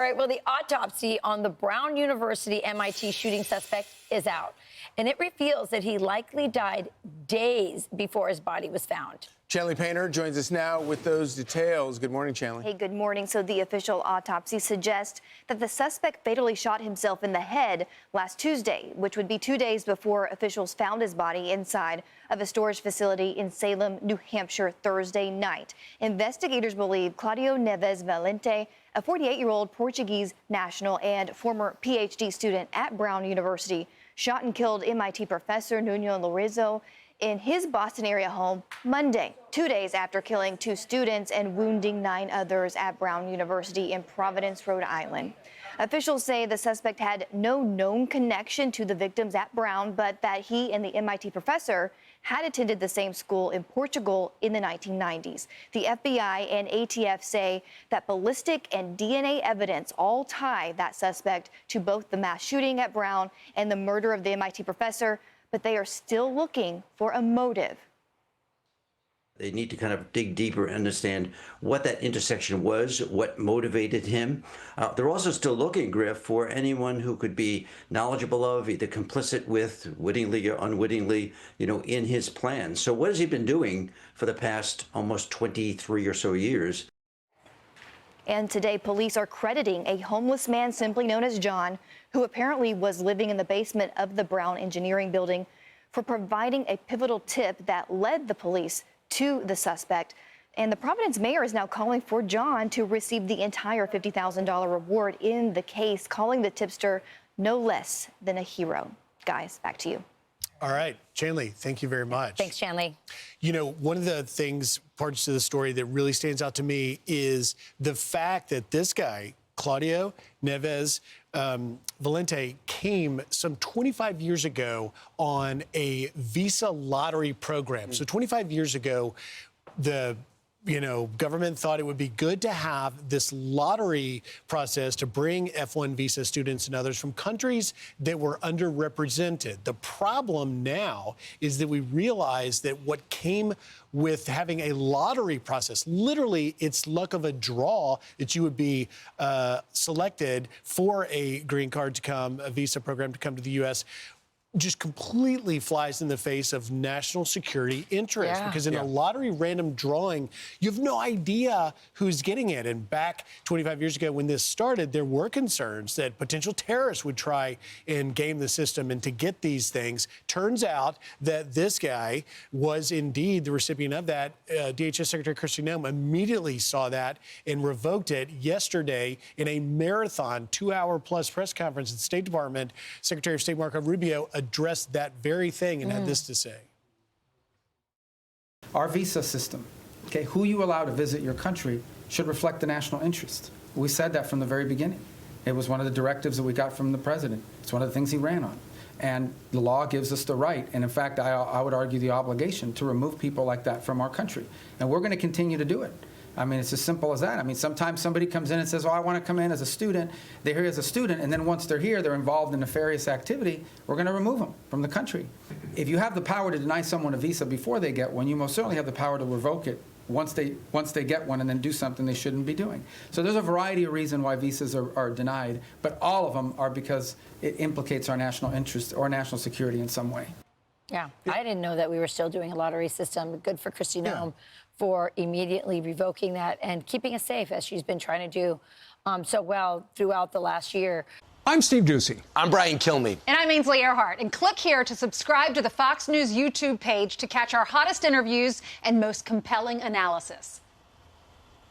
All right, well, the autopsy on the Brown University MIT shooting suspect is out, and it reveals that he likely died days before his body was found. Chanley Painter joins us now with those details. Good morning, Chanley. Hey, good morning. So the official autopsy suggests that the suspect fatally shot himself in the head last Tuesday, which would be 2 days before officials found his body inside of a storage facility in Salem, New Hampshire, Thursday night. Investigators believe Claudio Neves Valente, a 48-year-old Portuguese national and former PhD student at Brown University, shot and killed MIT professor Nuno Lorenzo in his Boston area home Monday, 2 days after killing 2 students and wounding 9 others at Brown University in Providence, Rhode Island. Officials say the suspect had no known connection to the victims at Brown, but that he and the MIT professor had attended the same school in Portugal in the 1990s. The FBI and ATF say that ballistic and DNA evidence all tie that suspect to both the mass shooting at Brown and the murder of the MIT professor, but they are still looking for a motive. They need to kind of dig deeper and understand what that intersection was, what motivated him. They're also still looking, Griff, for anyone who could be knowledgeable of, either complicit with, wittingly or unwittingly, in his plan. So what has he been doing for the past almost 23 or so years? And today, police are crediting a homeless man simply known as John, who apparently was living in the basement of the Brown Engineering building, for providing a pivotal tip that led the police to the suspect. And the Providence mayor is now calling for John to receive the entire $50,000 reward in the case, calling the tipster no less than a hero. Guys, back to you. All right, Chanley, thank you very much. Thanks, Chanley. One of the parts of the story that really stands out to me is the fact that this guy, Claudio Neves Valente, came some 25 years ago on a visa lottery program. So 25 years ago, the government thought it would be good to have this lottery process to bring F1 visa students and others from countries that were underrepresented. The problem now is that we realize that what came with having a lottery process, literally it's luck of a draw that you would be selected for a green card to come, a visa program to come to the U.S., just completely flies in the face of national security interest. Because in a lottery random drawing, you have no idea who's getting it. And back 25 years ago when this started, there were concerns that potential terrorists would try and game the system and to get these things. Turns out that this guy was indeed the recipient of that. DHS Secretary Kristi Noem immediately saw that and revoked it yesterday in a marathon 2-hour-plus press conference at the State Department. Secretary of State Marco Rubio addressed that very thing and had this to say. Our visa system, who you allow to visit your country should reflect the national interest. We said that from the very beginning. It was one of the directives that we got from the president. It's one of the things he ran on. And the law gives us the right, and in fact, I would argue the obligation to remove people like that from our country. And we're going to continue to do it. I mean, it's as simple as that. I mean, sometimes somebody comes in and says, oh, I want to come in as a student. They're here as a student, and then once they're here, they're involved in nefarious activity. We're going to remove them from the country. If you have the power to deny someone a visa before they get one, you most certainly have the power to revoke it once they get one and then do something they shouldn't be doing. So there's a variety of reasons why visas are denied, but all of them are because it implicates our national interest or national security in some way. Yeah, I didn't know that we were still doing a lottery system. Good for Kristi Noem for immediately revoking that and keeping us safe, as she's been trying to do so well throughout the last year. I'm Steve Ducey. I'm Brian Kilmeade. And I'm Ainsley Earhart. And click here to subscribe to the Fox News YouTube page to catch our hottest interviews and most compelling analysis.